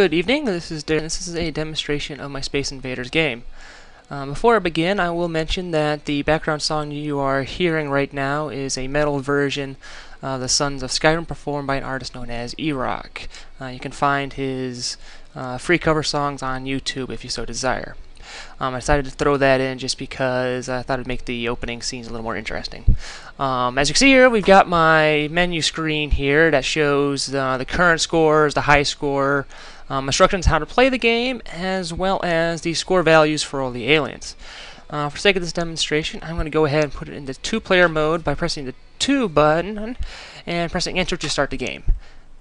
Good evening, this is Darren. This is a demonstration of my Space Invaders game. Before I begin, I will mention that the background song you are hearing right now is a metal version of the Sons of Skyrim performed by an artist known as E-Rock. You can find his free cover songs on YouTube if you so desire. I decided to throw that in just because I thought it would make the opening scenes a little more interesting. As you can see here, we've got my menu screen here that shows the current scores, the high score, instructions how to play the game, as well as the score values for all the aliens. For the sake of this demonstration, I'm going to go ahead and put it into two-player mode by pressing the 2 button and pressing enter to start the game.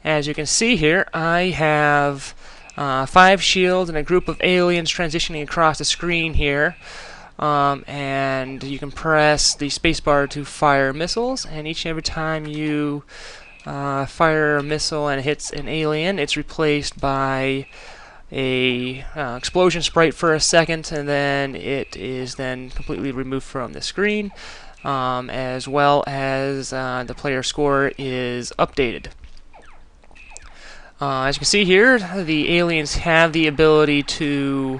As you can see here, I have 5 shields and a group of aliens transitioning across the screen here. And you can press the spacebar to fire missiles, and each and every time you fire a missile and it hits an alien, it's replaced by a explosion sprite for a second, and then it is then completely removed from the screen, as well as the player score is updated. As you can see here, the aliens have the ability to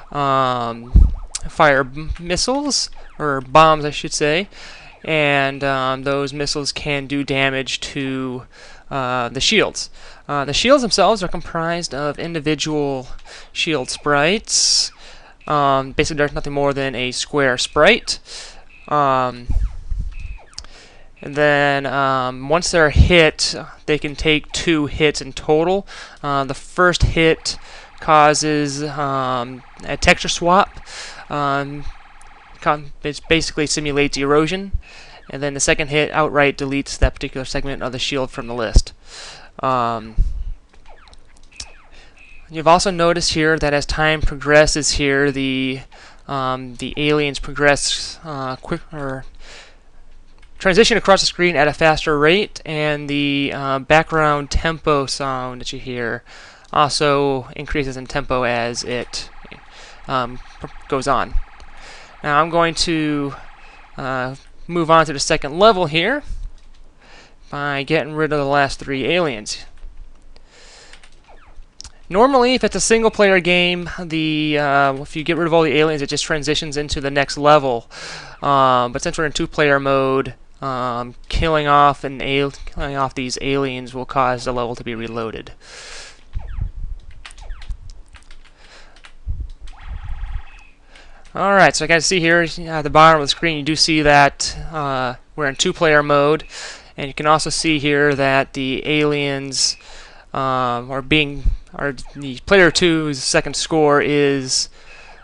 fire missiles, or bombs I should say, and those missiles can do damage to the shields. The shields themselves are comprised of individual shield sprites. Basically, there's nothing more than a square sprite. And then once they're hit, they can take 2 hits in total. The first hit causes a texture swap. It basically simulates erosion, and then the second hit outright deletes that particular segment of the shield from the list. You've also noticed here that as time progresses here, the aliens progress transition across the screen at a faster rate, and the background tempo sound that you hear also increases in tempo as it goes on. Now I'm going to move on to the second level here by getting rid of the last 3 aliens. Normally, if it's a single-player game, if you get rid of all the aliens, it just transitions into the next level. But since we're in 2-player mode, killing off these aliens will cause the level to be reloaded. Alright, so I can see here at the bottom of the screen, you do see that we're in 2-player mode, and you can also see here that the aliens the player 2's second score is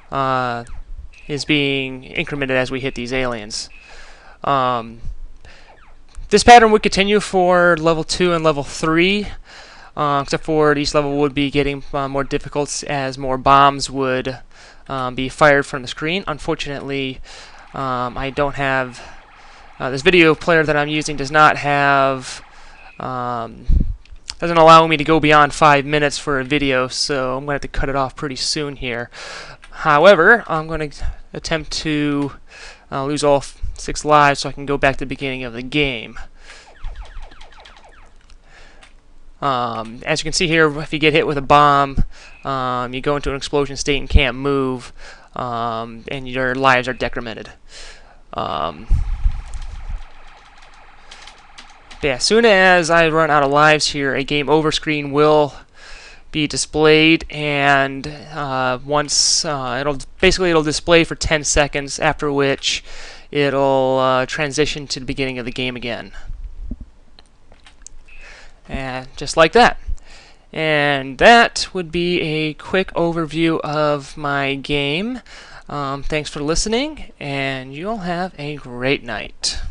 being incremented as we hit these aliens. This pattern would continue for level 2 and level 3, except for each level would be getting more difficult as more bombs would be fired from the screen. Unfortunately, I don't have this video player that I'm using doesn't allow me to go beyond 5 minutes for a video, so I'm going to have to cut it off pretty soon here. However, I'm going to attempt to lose all 6 lives so I can go back to the beginning of the game. As you can see here, if you get hit with a bomb, you go into an explosion state and can't move, and your lives are decremented. Yeah, as soon as I run out of lives here, a game over screen will be displayed, and once it'll display for 10 seconds, after which it'll transition to the beginning of the game again. And just like that. And that would be a quick overview of my game. Thanks for listening, and you'll have a great night.